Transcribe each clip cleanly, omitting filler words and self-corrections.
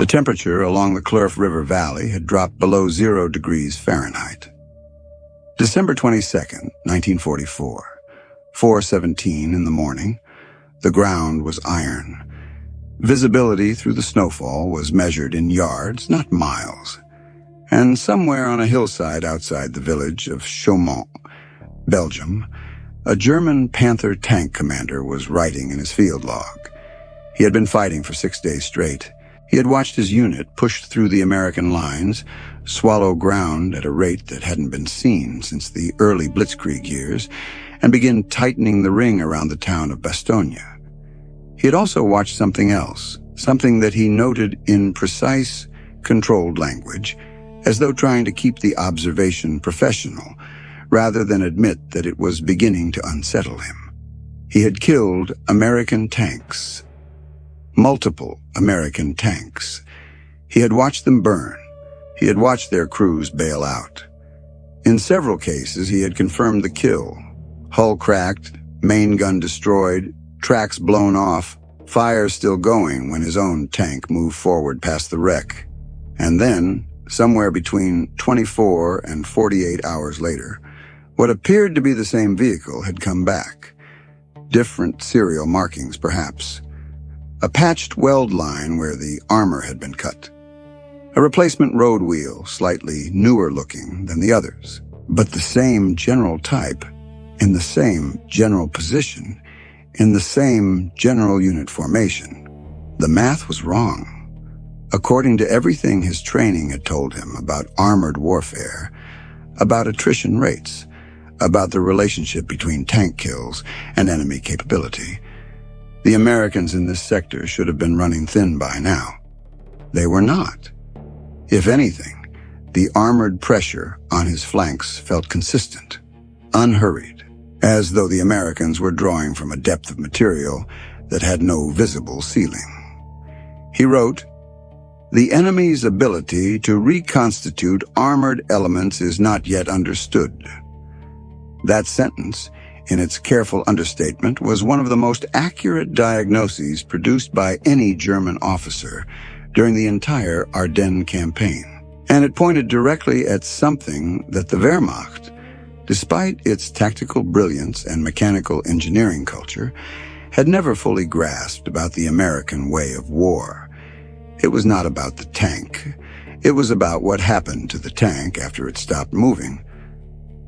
The temperature along the Clurf River Valley had dropped below 0 degrees Fahrenheit. December 22nd, 1944, 4:17 in the morning. The ground was iron. Visibility through the snowfall was measured in yards, not miles. And somewhere on a hillside outside the village of Shermans, Belgium, a German Panther tank commander was writing in his field log. He had been fighting for 6 days straight. He had watched his unit push through the American lines, swallow ground at a rate that hadn't been seen since the early Blitzkrieg years, and begin tightening the ring around the town of Bastogne. He had also watched something else, something that he noted in precise, controlled language, as though trying to keep the observation professional, rather than admit that it was beginning to unsettle him. He had killed American tanks. Multiple American tanks. He had watched them burn. He had watched their crews bail out. In several cases, he had confirmed the kill. Hull cracked, main gun destroyed, tracks blown off, fire still going when his own tank moved forward past the wreck. And then, somewhere between 24 and 48 hours later, what appeared to be the same vehicle had come back. Different serial markings, perhaps. A patched weld line where the armor had been cut. A replacement road wheel, slightly newer looking than the others, but the same general type, in the same general position, in the same general unit formation. The math was wrong. According to everything his training had told him about armored warfare, about attrition rates, about the relationship between tank kills and enemy capability, the Americans in this sector should have been running thin by now. They were not. If anything, the armored pressure on his flanks felt consistent, unhurried, as though the Americans were drawing from a depth of material that had no visible ceiling. He wrote, "The enemy's ability to reconstitute armored elements is not yet understood." That sentence, in its careful understatement, was one of the most accurate diagnoses produced by any German officer during the entire Ardennes campaign. And it pointed directly at something that the Wehrmacht, despite its tactical brilliance and mechanical engineering culture, had never fully grasped about the American way of war. It was not about the tank. It was about what happened to the tank after it stopped moving.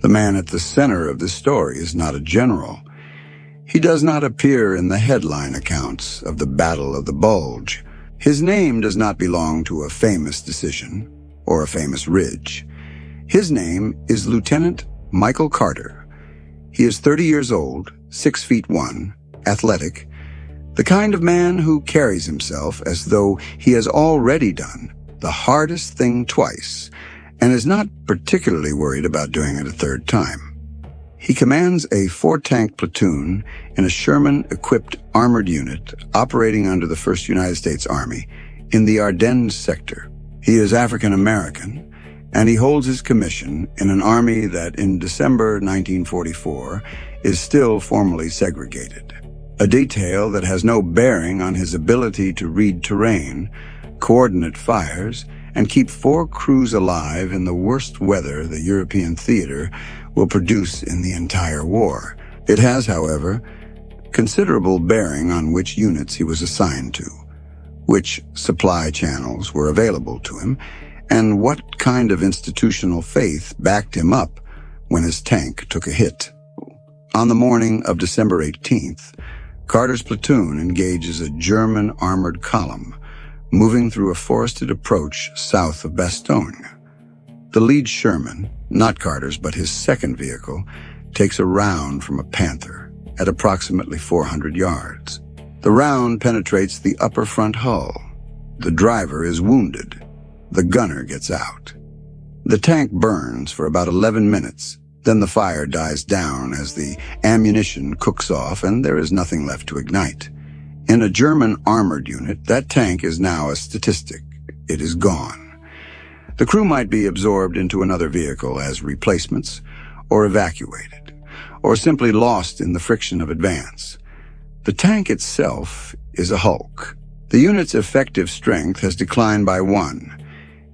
The man at the center of this story is not a general. He does not appear in the headline accounts of the Battle of the Bulge. His name does not belong to a famous decision or a famous ridge. His name is Lieutenant Michael Carter. He is 30 years old, 6'1", athletic, the kind of man who carries himself as though he has already done the hardest thing twice and is not particularly worried about doing it a third time. He commands a 4-tank platoon in a Sherman-equipped armored unit operating under the 1st United States Army in the Ardennes sector. He is African-American, and he holds his commission in an army that in December 1944 is still formally segregated. A detail that has no bearing on his ability to read terrain, coordinate fires, and keep 4 crews alive in the worst weather the European theater will produce in the entire war. It has, however, considerable bearing on which units he was assigned to, which supply channels were available to him, and what kind of institutional faith backed him up when his tank took a hit. On the morning of December 18th, Carter's platoon engages a German armored column, moving through a forested approach south of Bastogne. The lead Sherman, not Carter's but his second vehicle, takes a round from a Panther at approximately 400 yards. The round penetrates the upper front hull. The driver is wounded. The gunner gets out. The tank burns for about 11 minutes. Then the fire dies down as the ammunition cooks off and there is nothing left to ignite. In a German armored unit, that tank is now a statistic. It is gone. The crew might be absorbed into another vehicle as replacements, or evacuated, or simply lost in the friction of advance. The tank itself is a hulk. The unit's effective strength has declined by 1.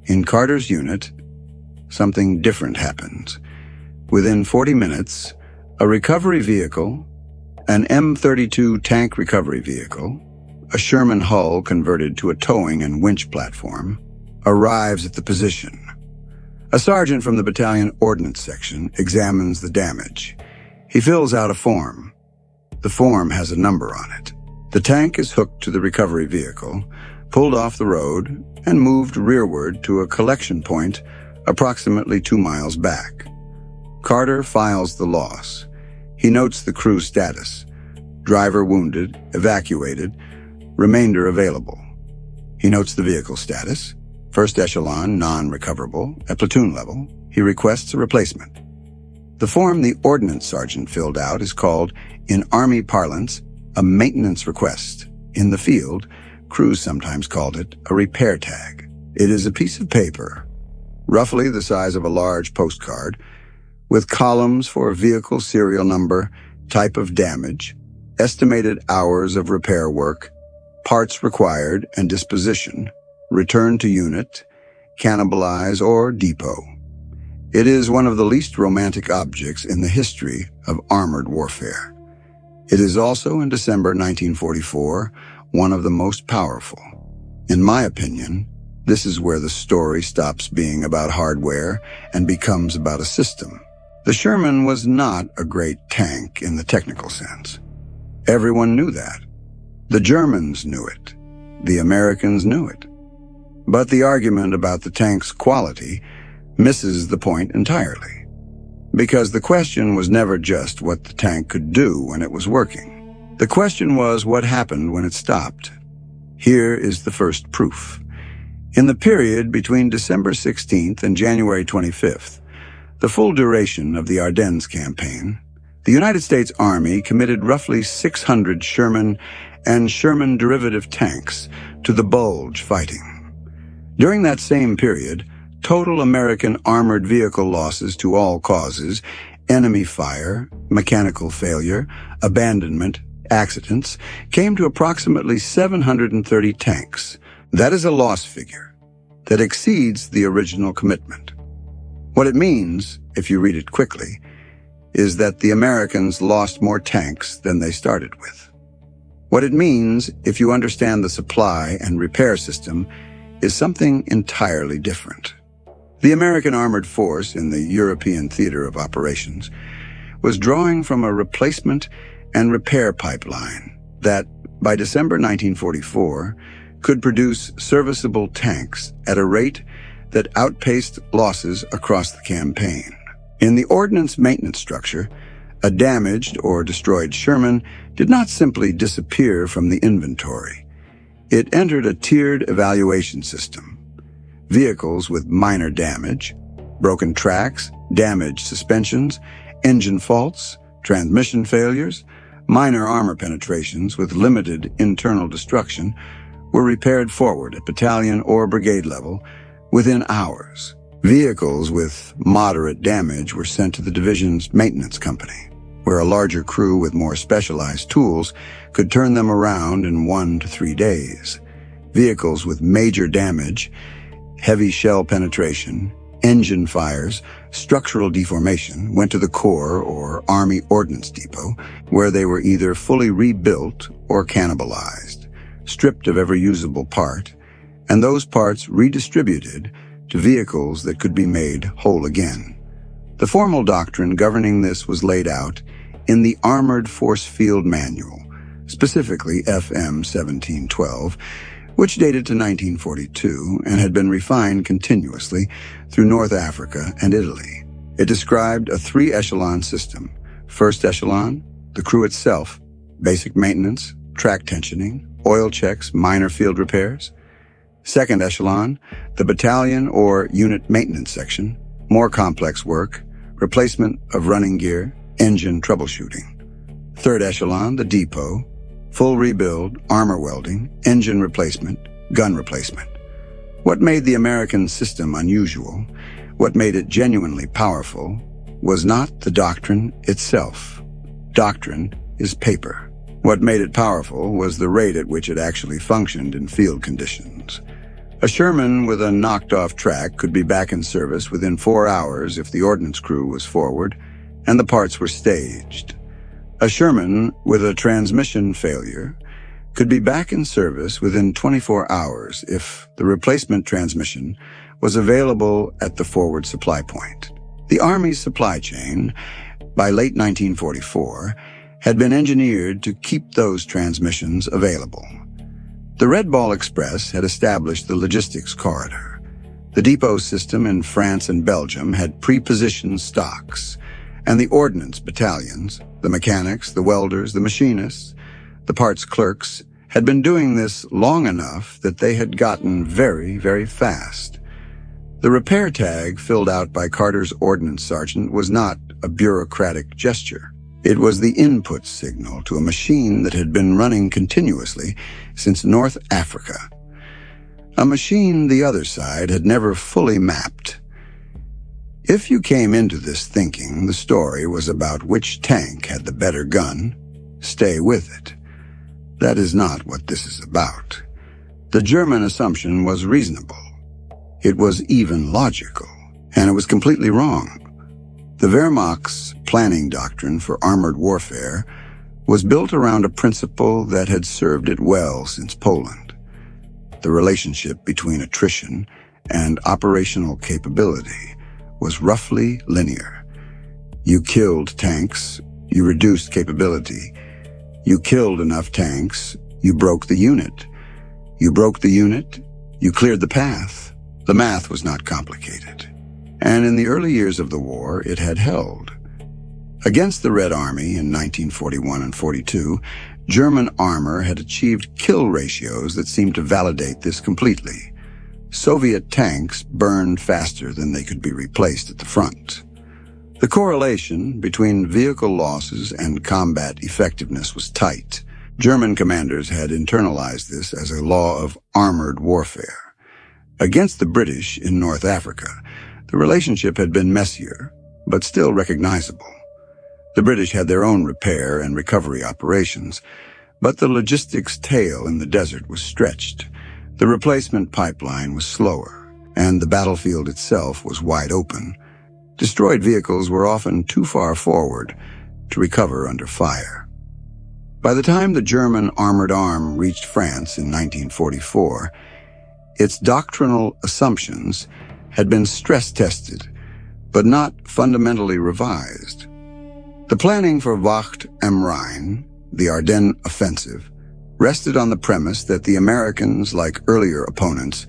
In Carter's unit, something different happens. Within 40 minutes, a recovery vehicle, an M32 tank recovery vehicle, a Sherman hull converted to a towing and winch platform, arrives at the position. A sergeant from the battalion Ordnance section examines the damage. He fills out a form. The form has a number on it. The tank is hooked to the recovery vehicle, pulled off the road, and moved rearward to a collection point approximately 2 miles back. Carter files the loss. He notes the crew status: driver wounded, evacuated, remainder available. He notes the vehicle status: first echelon, non-recoverable, at platoon level. He requests a replacement. The form the Ordnance sergeant filled out is called, in Army parlance, a maintenance request. In the field, crews sometimes called it a repair tag. It is a piece of paper, roughly the size of a large postcard, with columns for vehicle serial number, type of damage, estimated hours of repair work, parts required and disposition, return to unit, cannibalize, or depot. It is one of the least romantic objects in the history of armored warfare. It is also, in December 1944, one of the most powerful. In my opinion, this is where the story stops being about hardware and becomes about a system. The Sherman was not a great tank in the technical sense. Everyone knew that. The Germans knew it. The Americans knew it. But the argument about the tank's quality misses the point entirely. Because the question was never just what the tank could do when it was working. The question was what happened when it stopped. Here is the first proof. In the period between December 16th and January 25th, the full duration of the Ardennes campaign, the United States Army committed roughly 600 Sherman and Sherman derivative tanks to the Bulge fighting. During that same period, total American armored vehicle losses to all causes, enemy fire, mechanical failure, abandonment, accidents, came to approximately 730 tanks. That is a loss figure that exceeds the original commitment. What it means, if you read it quickly, is that the Americans lost more tanks than they started with. What it means, if you understand the supply and repair system, is something entirely different. The American armored force in the European theater of operations was drawing from a replacement and repair pipeline that, by December 1944, could produce serviceable tanks at a rate that outpaced losses across the campaign. In the Ordnance maintenance structure, a damaged or destroyed Sherman did not simply disappear from the inventory. It entered a tiered evaluation system. Vehicles with minor damage, broken tracks, damaged suspensions, engine faults, transmission failures, minor armor penetrations with limited internal destruction were repaired forward at battalion or brigade level within hours. Vehicles with moderate damage were sent to the division's maintenance company, where a larger crew with more specialized tools could turn them around in 1 to 3 days. Vehicles with major damage, heavy shell penetration, engine fires, structural deformation went to the Corps or Army Ordnance Depot, where they were either fully rebuilt or cannibalized, stripped of every usable part, and those parts redistributed to vehicles that could be made whole again. The formal doctrine governing this was laid out in the Armored Force Field Manual, specifically FM 1712, which dated to 1942 and had been refined continuously through North Africa and Italy. It described a 3-echelon system. First echelon, the crew itself, basic maintenance, track tensioning, oil checks, minor field repairs. Second echelon, the battalion or unit maintenance section, more complex work, replacement of running gear, engine troubleshooting. Third echelon, the depot, full rebuild, armor welding, engine replacement, gun replacement. What made the American system unusual, what made it genuinely powerful, was not the doctrine itself. Doctrine is paper. What made it powerful was the rate at which it actually functioned in field conditions. A Sherman with a knocked-off track could be back in service within 4 hours if the ordnance crew was forward and the parts were staged. A Sherman with a transmission failure could be back in service within 24 hours if the replacement transmission was available at the forward supply point. The Army's supply chain, by late 1944, had been engineered to keep those transmissions available. The Red Ball Express had established the logistics corridor. The depot system in France and Belgium had pre-positioned stocks, and the ordnance battalions, the mechanics, the welders, the machinists, the parts clerks, had been doing this long enough that they had gotten very, very fast. The repair tag filled out by Carter's ordnance sergeant was not a bureaucratic gesture. It was the input signal to a machine that had been running continuously since North Africa. A machine the other side had never fully mapped. If you came into this thinking the story was about which tank had the better gun, stay with it. That is not what this is about. The German assumption was reasonable. It was even logical, and it was completely wrong. The Wehrmacht's planning doctrine for armored warfare was built around a principle that had served it well since Poland. The relationship between attrition and operational capability was roughly linear. You killed tanks, you reduced capability. You killed enough tanks, you broke the unit. You broke the unit, you cleared the path. The math was not complicated. And in the early years of the war, it had held. Against the Red Army in 1941 and 42, German armor had achieved kill ratios that seemed to validate this completely. Soviet tanks burned faster than they could be replaced at the front. The correlation between vehicle losses and combat effectiveness was tight. German commanders had internalized this as a law of armored warfare. Against the British in North Africa, the relationship had been messier, but still recognizable. The British had their own repair and recovery operations, but the logistics tail in the desert was stretched. The replacement pipeline was slower, and the battlefield itself was wide open. Destroyed vehicles were often too far forward to recover under fire. By the time the German armored arm reached France in 1944, its doctrinal assumptions had been stress-tested, but not fundamentally revised. The planning for Wacht am Rhein, the Ardennes offensive, rested on the premise that the Americans, like earlier opponents,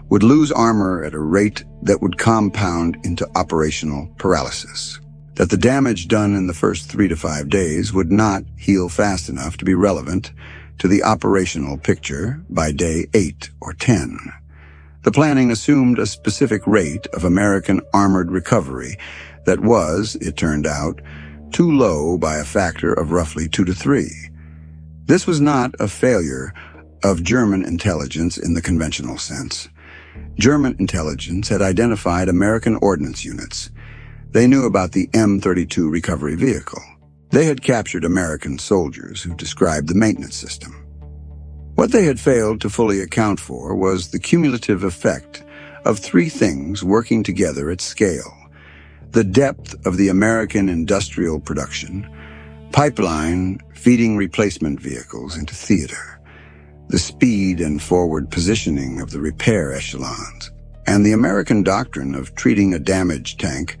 would lose armor at a rate that would compound into operational paralysis, that the damage done in the first 3 to 5 days would not heal fast enough to be relevant to the operational picture by day 8 or 10. The planning assumed a specific rate of American armored recovery that was, it turned out, too low by a factor of roughly 2 to 3. This was not a failure of German intelligence in the conventional sense. German intelligence had identified American ordnance units. They knew about the M32 recovery vehicle. They had captured American soldiers who described the maintenance system. What they had failed to fully account for was the cumulative effect of 3 things working together at scale: the depth of the American industrial production, pipeline feeding replacement vehicles into theater, the speed and forward positioning of the repair echelons, and the American doctrine of treating a damaged tank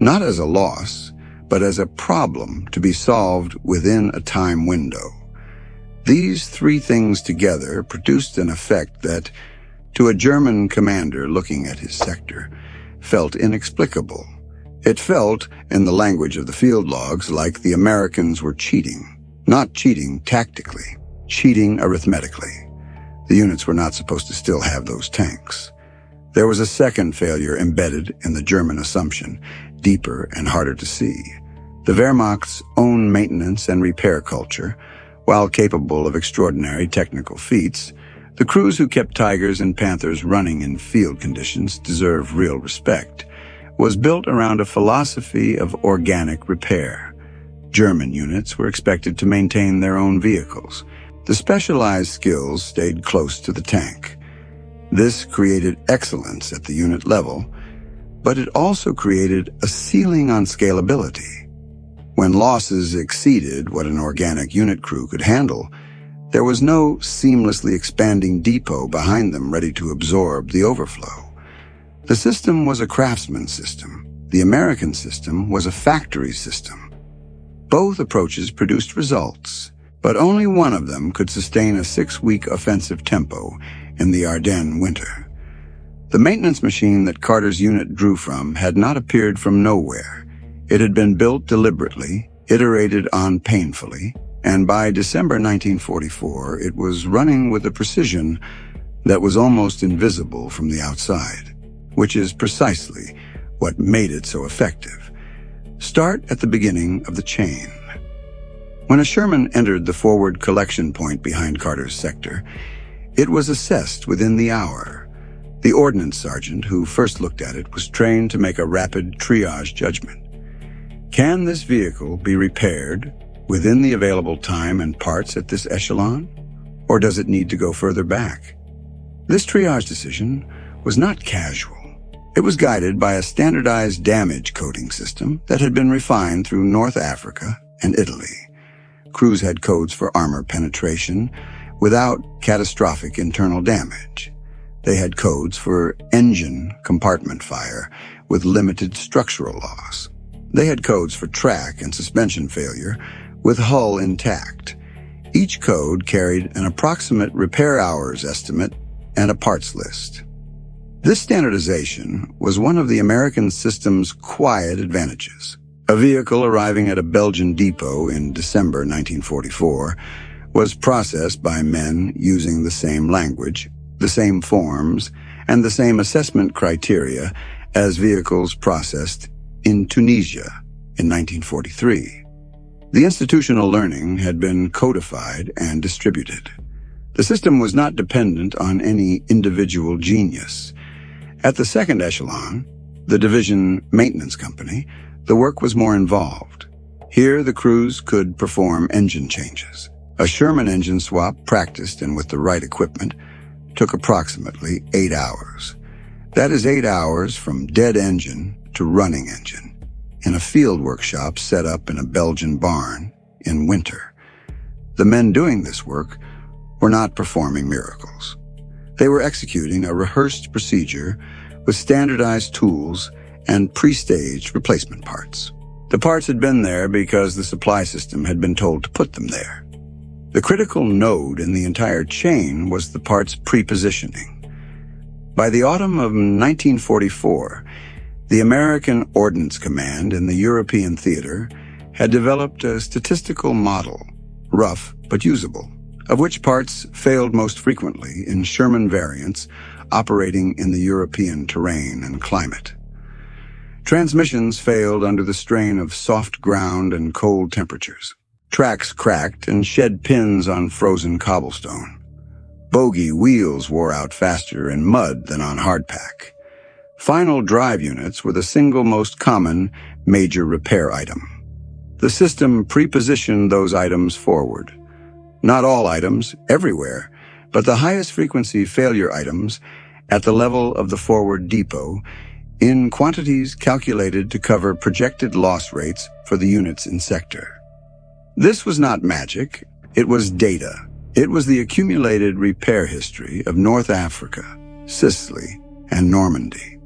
not as a loss, but as a problem to be solved within a time window. These 3 things together produced an effect that, to a German commander looking at his sector, felt inexplicable. It felt, in the language of the field logs, like the Americans were cheating. Not cheating tactically, cheating arithmetically. The units were not supposed to still have those tanks. There was a second failure embedded in the German assumption, deeper and harder to see. The Wehrmacht's own maintenance and repair culture, while capable of extraordinary technical feats, the crews who kept Tigers and Panthers running in field conditions deserve real respect, was built around a philosophy of organic repair. German units were expected to maintain their own vehicles. The specialized skills stayed close to the tank. This created excellence at the unit level, but it also created a ceiling on scalability. When losses exceeded what an organic unit crew could handle, there was no seamlessly expanding depot behind them ready to absorb the overflow. The system was a craftsman system. The American system was a factory system. Both approaches produced results, but only one of them could sustain a 6-week offensive tempo in the Ardennes winter. The maintenance machine that Carter's unit drew from had not appeared from nowhere. It had been built deliberately, iterated on painfully, and by December 1944, it was running with a precision that was almost invisible from the outside, which is precisely what made it so effective. Start at the beginning of the chain. When a Sherman entered the forward collection point behind Carter's sector, it was assessed within the hour. The Ordnance sergeant who first looked at it was trained to make a rapid triage judgment. Can this vehicle be repaired within the available time and parts at this echelon, or does it need to go further back? This triage decision was not casual. It was guided by a standardized damage coding system that had been refined through North Africa and Italy. Crews had codes for armor penetration without catastrophic internal damage. They had codes for engine compartment fire with limited structural loss. They had codes for track and suspension failure with hull intact. Each code carried an approximate repair hours estimate and a parts list. This standardization was one of the American system's quiet advantages. A vehicle arriving at a Belgian depot in December 1944 was processed by men using the same language, the same forms, and the same assessment criteria as vehicles processed in Tunisia in 1943. The institutional learning had been codified and distributed. The system was not dependent on any individual genius. At the second echelon, the division maintenance company, the work was more involved. Here, the crews could perform engine changes. A Sherman engine swap, practiced and with the right equipment, took approximately 8 hours. That is 8 hours from dead engine to running engine, in a field workshop set up in a Belgian barn in winter. The men doing this work were not performing miracles. They were executing a rehearsed procedure with standardized tools and pre-staged replacement parts. The parts had been there because the supply system had been told to put them there. The critical node in the entire chain was the parts pre-positioning. By the autumn of 1944, the American Ordnance Command in the European theater had developed a statistical model, rough but usable, of which parts failed most frequently in Sherman variants operating in the European terrain and climate. Transmissions failed under the strain of soft ground and cold temperatures. Tracks cracked and shed pins on frozen cobblestone. Bogie wheels wore out faster in mud than on hardpack. Final drive units were the single most common major repair item. The system pre-positioned those items forward. Not all items, everywhere, but the highest frequency failure items at the level of the forward depot in quantities calculated to cover projected loss rates for the units in sector. This was not magic, it was data. It was the accumulated repair history of North Africa, Sicily, and Normandy,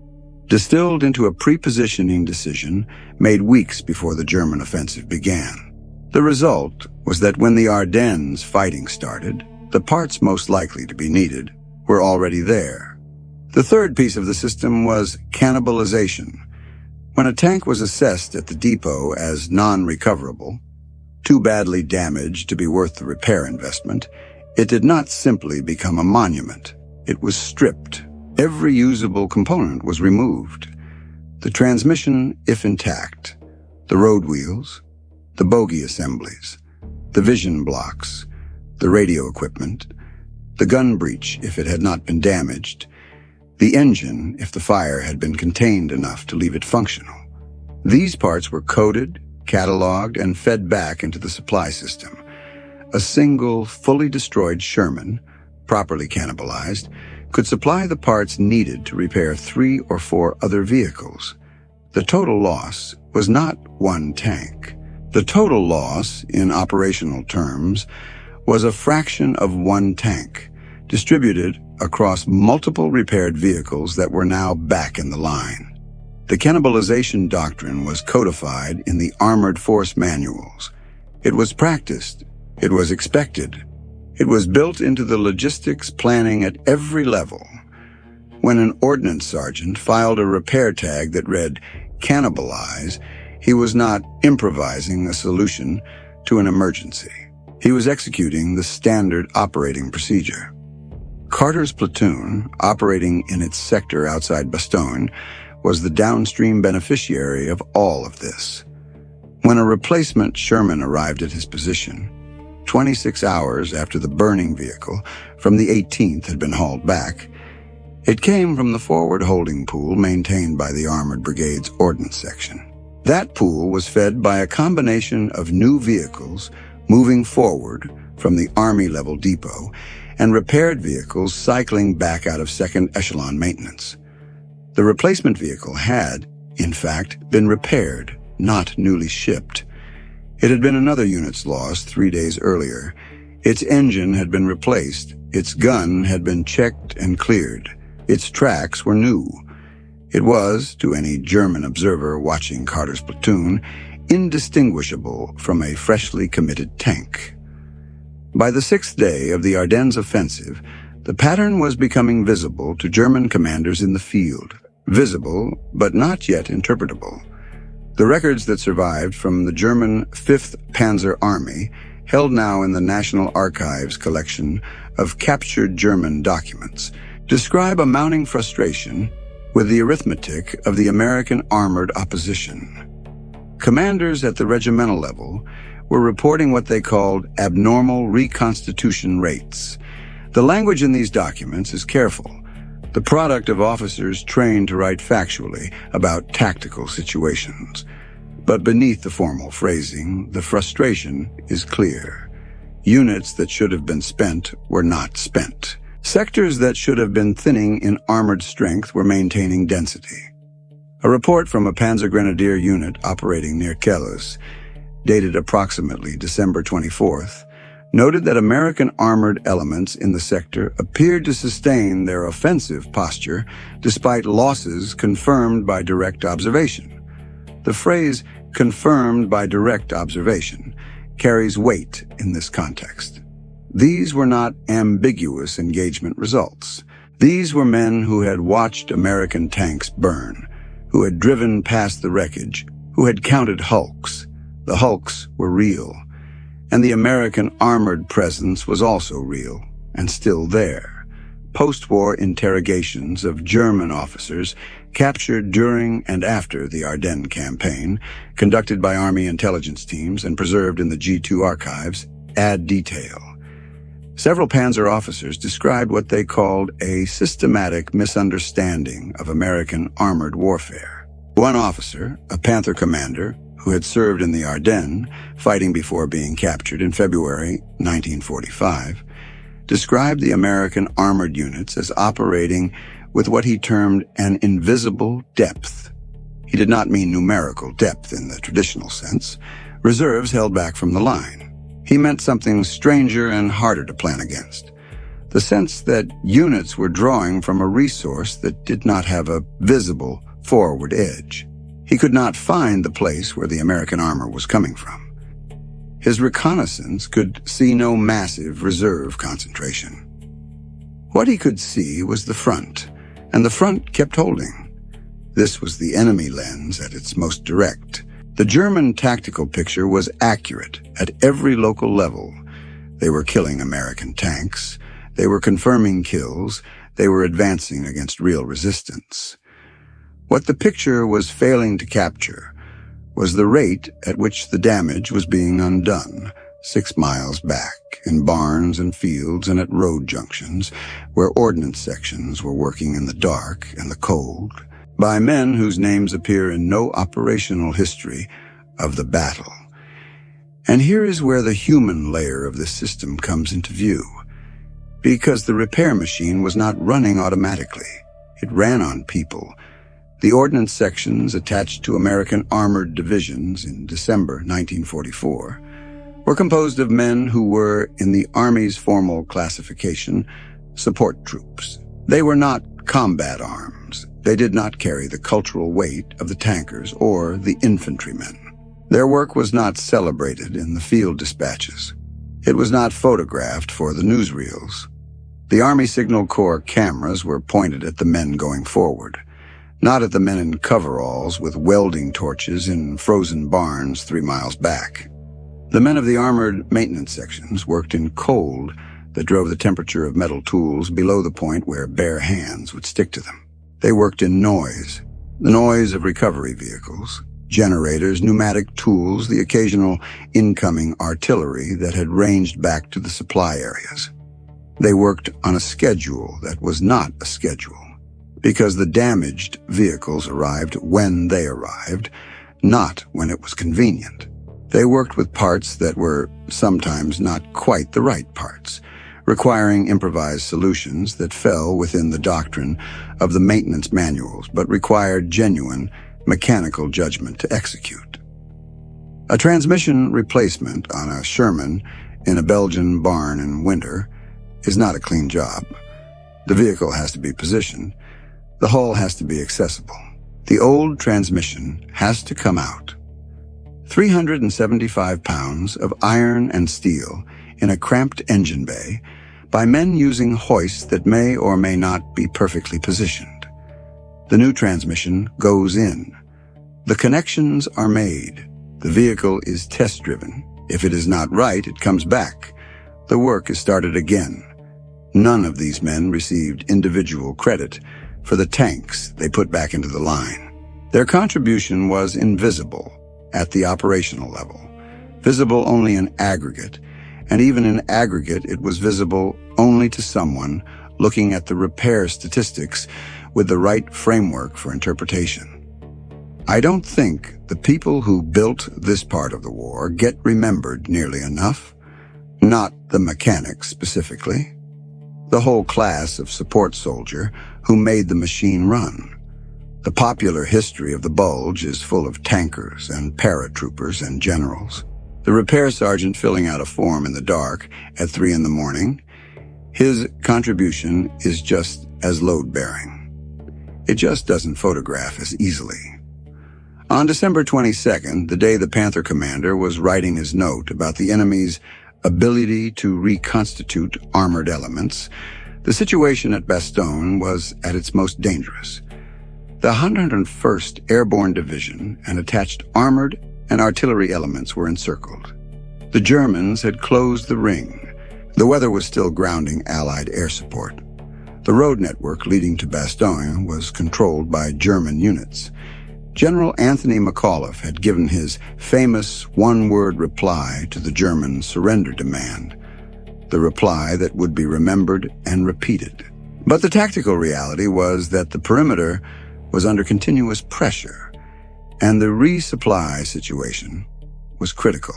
distilled into a pre-positioning decision made weeks before the German offensive began. The result was that when the Ardennes fighting started, the parts most likely to be needed were already there. The third piece of the system was cannibalization. When a tank was assessed at the depot as non-recoverable, too badly damaged to be worth the repair investment, it did not simply become a monument. It was stripped. Every usable component was removed. The transmission, if intact, the road wheels, the bogie assemblies, the vision blocks, the radio equipment, the gun breech if it had not been damaged, the engine if the fire had been contained enough to leave it functional. These parts were coded, cataloged, and fed back into the supply system. A single, fully destroyed Sherman, properly cannibalized, could supply the parts needed to repair 3 or 4 other vehicles. The total loss was not one tank. The total loss, in operational terms, was a fraction of one tank, distributed across multiple repaired vehicles that were now back in the line. The cannibalization doctrine was codified in the armored force manuals. It was practiced. It was expected. It was built into the logistics planning at every level. When an ordnance sergeant filed a repair tag that read, "Cannibalize," he was not improvising a solution to an emergency. He was executing the standard operating procedure. Carter's platoon, operating in its sector outside Bastogne, was the downstream beneficiary of all of this. When a replacement Sherman arrived at his position, 26 hours after the burning vehicle from the 18th had been hauled back, it came from the forward holding pool maintained by the Armored Brigade's Ordnance section. That pool was fed by a combination of new vehicles moving forward from the Army-level depot and repaired vehicles cycling back out of second-echelon maintenance. The replacement vehicle had, in fact, been repaired, not newly shipped. It had been another unit's loss 3 days earlier. Its engine had been replaced. Its gun had been checked and cleared. Its tracks were new. It was, to any German observer watching Carter's platoon, indistinguishable from a freshly committed tank. By the 6th day of the Ardennes offensive, the pattern was becoming visible to German commanders in the field. Visible, but not yet interpretable. The records that survived from the German 5th Panzer Army, held now in the National Archives collection of captured German documents, describe a mounting frustration with the arithmetic of the American armored opposition. Commanders at the regimental level were reporting what they called abnormal reconstitution rates. The language in these documents is careful, the product of officers trained to write factually about tactical situations. But beneath the formal phrasing, the frustration is clear. Units that should have been spent were not spent. Sectors that should have been thinning in armored strength were maintaining density. A report from a Panzer Grenadier unit operating near Kellis, dated approximately December 24th, noted that American armored elements in the sector appeared to sustain their offensive posture despite losses confirmed by direct observation. The phrase "confirmed by direct observation" carries weight in this context. These were not ambiguous engagement results. These were men who had watched American tanks burn, who had driven past the wreckage, who had counted hulks. The hulks were real, and the American armored presence was also real and still there. Post-war interrogations of German officers captured during and after the Ardennes campaign, conducted by Army intelligence teams and preserved in the G2 archives, add detail. Several Panzer officers described what they called a systematic misunderstanding of American armored warfare. One officer, a Panther commander, who had served in the Ardennes, fighting before being captured in February 1945, described the American armored units as operating with what he termed an invisible depth. He did not mean numerical depth in the traditional sense, reserves held back from the line. He meant something stranger and harder to plan against, the sense that units were drawing from a resource that did not have a visible forward edge. He could not find the place where the American armor was coming from. His reconnaissance could see no massive reserve concentration. What he could see was the front, and the front kept holding. This was the enemy lens at its most direct. The German tactical picture was accurate at every local level. They were killing American tanks. They were confirming kills. They were advancing against real resistance. What the picture was failing to capture was the rate at which the damage was being undone, 6 miles back, in barns and fields and at road junctions, where ordnance sections were working in the dark and the cold, by men whose names appear in no operational history of the battle. And here is where the human layer of this system comes into view. Because the repair machine was not running automatically. It ran on people. The ordnance sections attached to American armored divisions in December 1944 were composed of men who were, in the Army's formal classification, support troops. They were not combat arms. They did not carry the cultural weight of the tankers or the infantrymen. Their work was not celebrated in the field dispatches. It was not photographed for the newsreels. The Army Signal Corps cameras were pointed at the men going forward, not at the men in coveralls with welding torches in frozen barns 3 miles back. The men of the armored maintenance sections worked in cold that drove the temperature of metal tools below the point where bare hands would stick to them. They worked in noise, the noise of recovery vehicles, generators, pneumatic tools, the occasional incoming artillery that had ranged back to the supply areas. They worked on a schedule that was not a schedule, because the damaged vehicles arrived when they arrived, not when it was convenient. They worked with parts that were sometimes not quite the right parts, requiring improvised solutions that fell within the doctrine of the maintenance manuals but required genuine mechanical judgment to execute. A transmission replacement on a Sherman in a Belgian barn in winter is not a clean job. The vehicle has to be positioned. The hull has to be accessible. The old transmission has to come out. 375 pounds of iron and steel in a cramped engine bay by men using hoists that may or may not be perfectly positioned. The new transmission goes in. The connections are made. The vehicle is test-driven. If it is not right, it comes back. The work is started again. None of these men received individual credit for the tanks they put back into the line. Their contribution was invisible at the operational level, visible only in aggregate, and even in aggregate it was visible only to someone looking at the repair statistics with the right framework for interpretation. I don't think the people who built this part of the war get remembered nearly enough, not the mechanics specifically, the whole class of support soldier who made the machine run. The popular history of the Bulge is full of tankers and paratroopers and generals. The repair sergeant filling out a form in the dark at 3 in the morning, his contribution is just as load-bearing. It just doesn't photograph as easily. On December 22nd, the day the Panther commander was writing his note about the enemy's ability to reconstitute armored elements, the situation at Bastogne was at its most dangerous. The 101st Airborne Division and attached armored and artillery elements were encircled. The Germans had closed the ring. The weather was still grounding Allied air support. The road network leading to Bastogne was controlled by German units. General Anthony McAuliffe had given his famous one-word reply to the German surrender demand, the reply that would be remembered and repeated. But the tactical reality was that the perimeter was under continuous pressure, and the resupply situation was critical.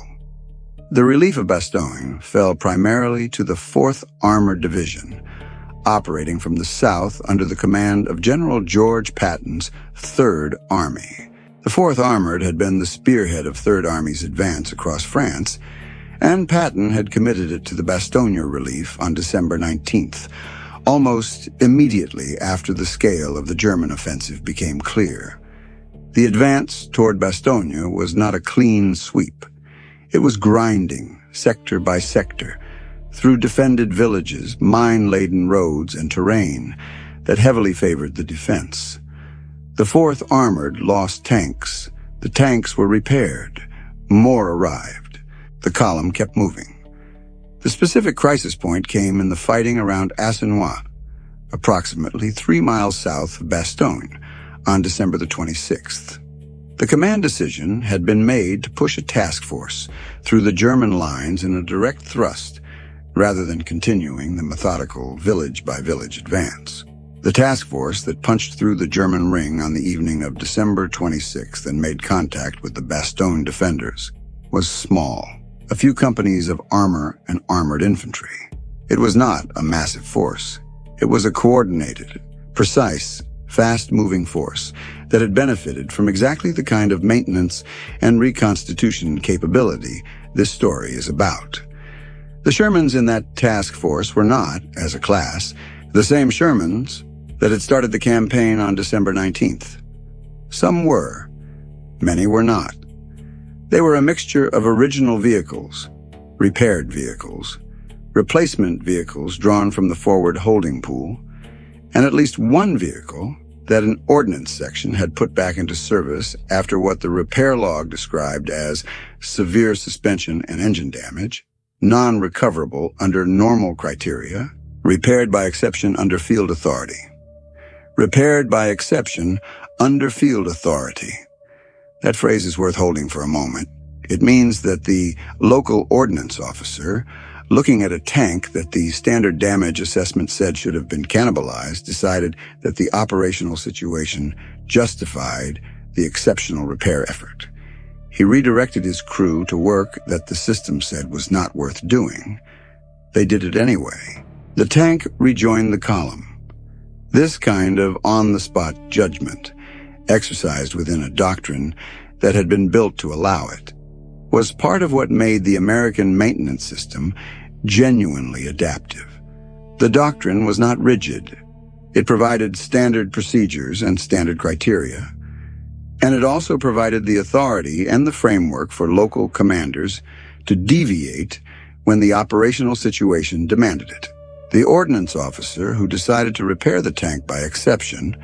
The relief of Bastogne fell primarily to the 4th Armored Division, operating from the south under the command of General George Patton's 3rd Army. The 4th Armored had been the spearhead of 3rd Army's advance across France, and Patton had committed it to the Bastogne relief on December 19th, almost immediately after the scale of the German offensive became clear. The advance toward Bastogne was not a clean sweep. It was grinding, sector by sector, through defended villages, mine-laden roads, and terrain that heavily favored the defense. The 4th Armored lost tanks. The tanks were repaired. More arrived. The column kept moving. The specific crisis point came in the fighting around Ardennes, approximately 3 miles south of Bastogne, on December the 26th. The command decision had been made to push a task force through the German lines in a direct thrust, rather than continuing the methodical village-by-village advance. The task force that punched through the German ring on the evening of December 26th and made contact with the Bastogne defenders was small, a few companies of armor and armored infantry. It was not a massive force. It was a coordinated, precise, fast-moving force that had benefited from exactly the kind of maintenance and reconstitution capability this story is about. The Shermans in that task force were not, as a class, the same Shermans that had started the campaign on December 19th. Some were. Many were not. They were a mixture of original vehicles, repaired vehicles, replacement vehicles drawn from the forward holding pool, and at least one vehicle that an Ordnance section had put back into service after what the repair log described as severe suspension and engine damage, non-recoverable under normal criteria, repaired by exception under field authority. Repaired by exception under field authority. That phrase is worth holding for a moment. It means that the local ordnance officer, looking at a tank that the standard damage assessment said should have been cannibalized, decided that the operational situation justified the exceptional repair effort. He redirected his crew to work that the system said was not worth doing. They did it anyway. The tank rejoined the column. This kind of on-the-spot judgment, exercised within a doctrine that had been built to allow it, was part of what made the American maintenance system genuinely adaptive. The doctrine was not rigid. It provided standard procedures and standard criteria, and it also provided the authority and the framework for local commanders to deviate when the operational situation demanded it. The ordnance officer who decided to repair the tank by exception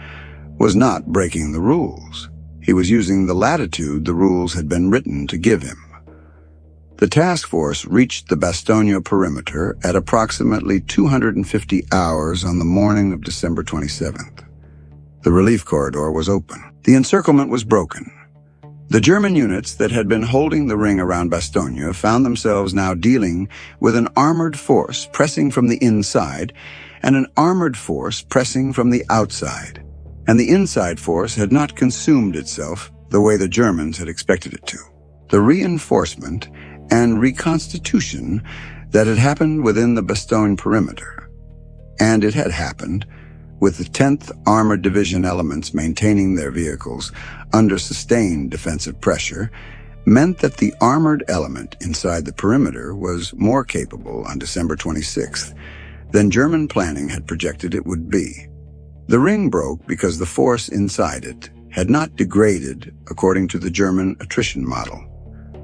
was not breaking the rules. He was using the latitude the rules had been written to give him. The task force reached the Bastogne perimeter at approximately 250 hours on the morning of December 27th. The relief corridor was open. The encirclement was broken. The German units that had been holding the ring around Bastogne found themselves now dealing with an armored force pressing from the inside and an armored force pressing from the outside. And the inside force had not consumed itself the way the Germans had expected it to. The reinforcement and reconstitution that had happened within the Bastogne perimeter, and it had happened with the 10th Armored Division elements maintaining their vehicles under sustained defensive pressure, meant that the armored element inside the perimeter was more capable on December 26th than German planning had projected it would be. The ring broke because the force inside it had not degraded according to the German attrition model.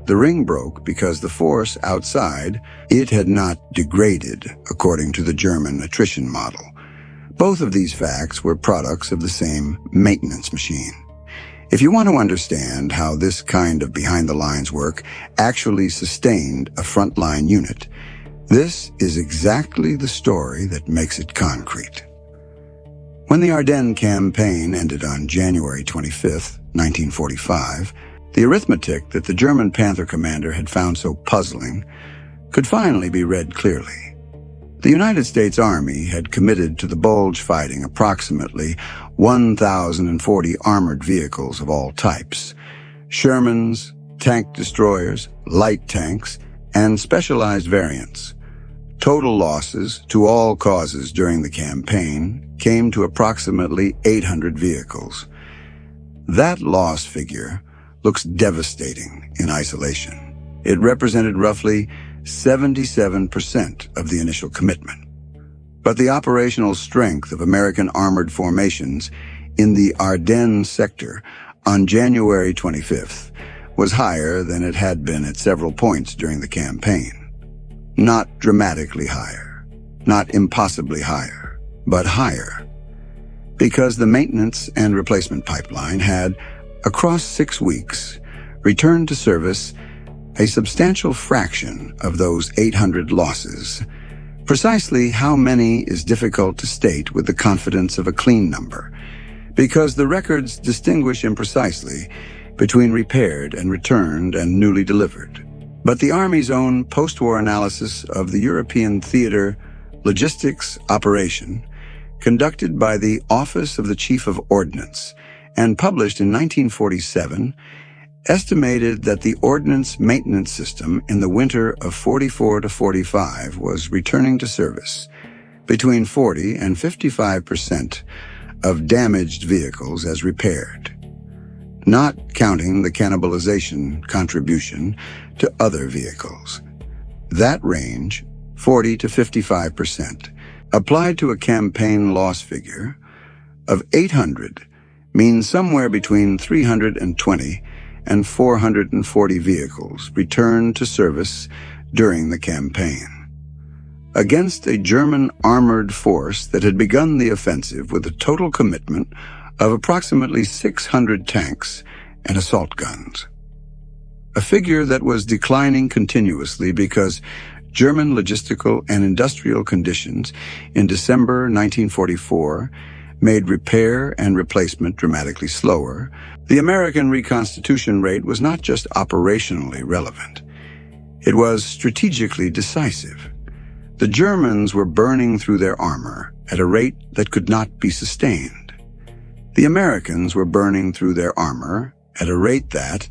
The ring broke because the force outside it had not degraded according to the German attrition model. Both of these facts were products of the same maintenance machine. If you want to understand how this kind of behind-the-lines work actually sustained a frontline unit, this is exactly the story that makes it concrete. When the Ardennes campaign ended on January 25, 1945, the arithmetic that the German Panther commander had found so puzzling could finally be read clearly. The United States Army had committed to the Bulge fighting approximately 1,040 armored vehicles of all types, Shermans, tank destroyers, light tanks, and specialized variants. Total losses to all causes during the campaign came to approximately 800 vehicles. That loss figure looks devastating in isolation. It represented roughly 77% of the initial commitment. But the operational strength of American armored formations in the Ardennes sector on January 25th was higher than it had been at several points during the campaign. Not dramatically higher, not impossibly higher, but higher. Because the maintenance and replacement pipeline had, across 6 weeks, returned to service a substantial fraction of those 800 losses. Precisely how many is difficult to state with the confidence of a clean number, because the records distinguish imprecisely between repaired and returned and newly delivered. But the Army's own post-war analysis of the European theater logistics operation conducted by the Office of the Chief of Ordnance and published in 1947, estimated that the Ordnance maintenance system in the winter of 44 to 45 was returning to service between 40 and 55% of damaged vehicles as repaired, not counting the cannibalization contribution to other vehicles. That range, 40 to 55%, applied to a campaign loss figure of 800 means somewhere between 320 and 440 vehicles returned to service during the campaign, against a German armored force that had begun the offensive with a total commitment of approximately 600 tanks and assault guns. A figure that was declining continuously because German logistical and industrial conditions in December 1944 made repair and replacement dramatically slower. The American reconstitution rate was not just operationally relevant. It was strategically decisive. The Germans were burning through their armor at a rate that could not be sustained. The Americans were burning through their armor at a rate that,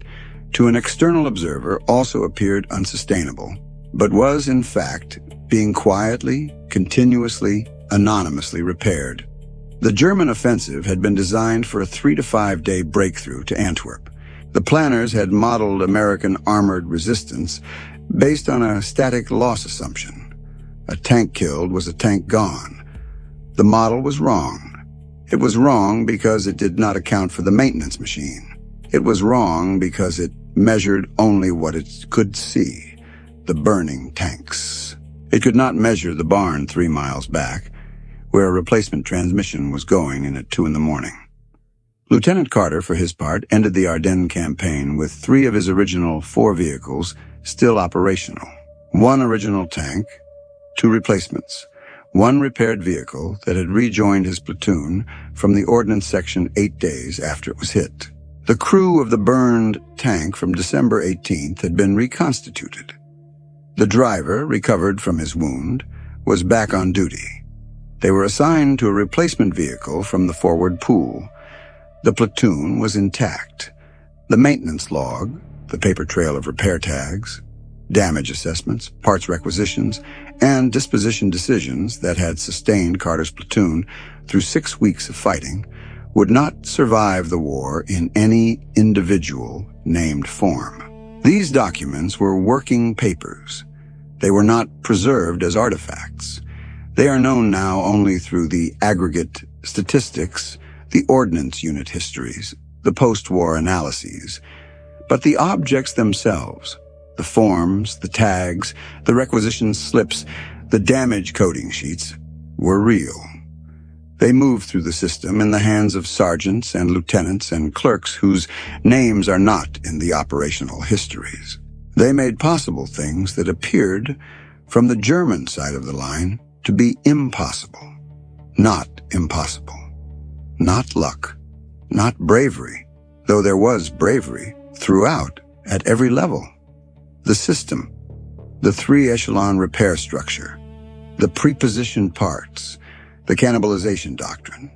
to an external observer, also appeared unsustainable, but was, in fact, being quietly, continuously, anonymously repaired. The German offensive had been designed for a 3 to 5 day breakthrough to Antwerp. The planners had modeled American armored resistance based on a static loss assumption. A tank killed was a tank gone. The model was wrong. It was wrong because it did not account for the maintenance machine. It was wrong because it measured only what it could see, the burning tanks. It could not measure the barn 3 miles back, where a replacement transmission was going in at 2 in the morning. Lieutenant Carter, for his part, ended the Ardennes campaign with 3 of his original 4 vehicles still operational. 1 original tank, 2 replacements, 1 repaired vehicle that had rejoined his platoon from the Ordnance section 8 days after it was hit. The crew of the burned tank from December 18th had been reconstituted. The driver, recovered from his wound, was back on duty. They were assigned to a replacement vehicle from the forward pool. The platoon was intact. The maintenance log, the paper trail of repair tags, damage assessments, parts requisitions, and disposition decisions that had sustained Carter's platoon through 6 weeks of fighting would not survive the war in any individual named form. These documents were working papers. They were not preserved as artifacts. They are known now only through the aggregate statistics, the Ordnance unit histories, the post-war analyses. But the objects themselves, the forms, the tags, the requisition slips, the damage coding sheets, were real. They moved through the system in the hands of sergeants and lieutenants and clerks whose names are not in the operational histories. They made possible things that appeared, from the German side of the line, to be impossible. Not impossible. Not luck. Not bravery, though there was bravery throughout, at every level. The system, the 3-echelon repair structure, the prepositioned parts, the cannibalization doctrine,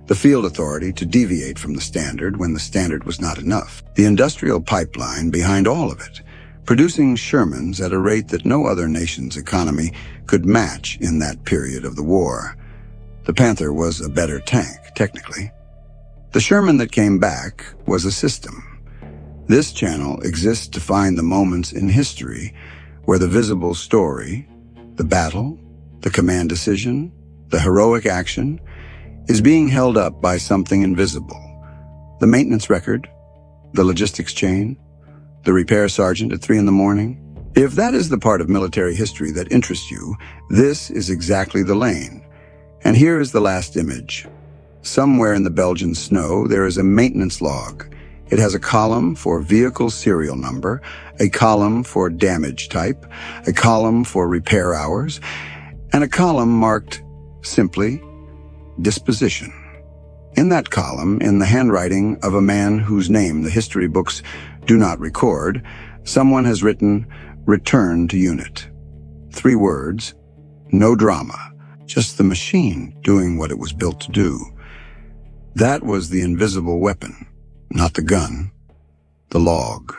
the field authority to deviate from the standard when the standard was not enough, the industrial pipeline behind all of it, producing Shermans at a rate that no other nation's economy could match in that period of the war. The Panther was a better tank, technically. The Sherman that came back was a system. This channel exists to find the moments in history where the visible story, the battle, the command decision, the heroic action, is being held up by something invisible. The maintenance record, the logistics chain, the repair sergeant at 3 in the morning. If that is the part of military history that interests you, this is exactly the lane. And here is the last image. Somewhere in the Belgian snow, there is a maintenance log. It has a column for vehicle serial number, a column for damage type, a column for repair hours, and a column marked simply disposition. In that column, in the handwriting of a man whose name the history books do not record, someone has written, "Return to unit." 3 words, no drama, just the machine doing what it was built to do. That was the invisible weapon, not the gun, the log.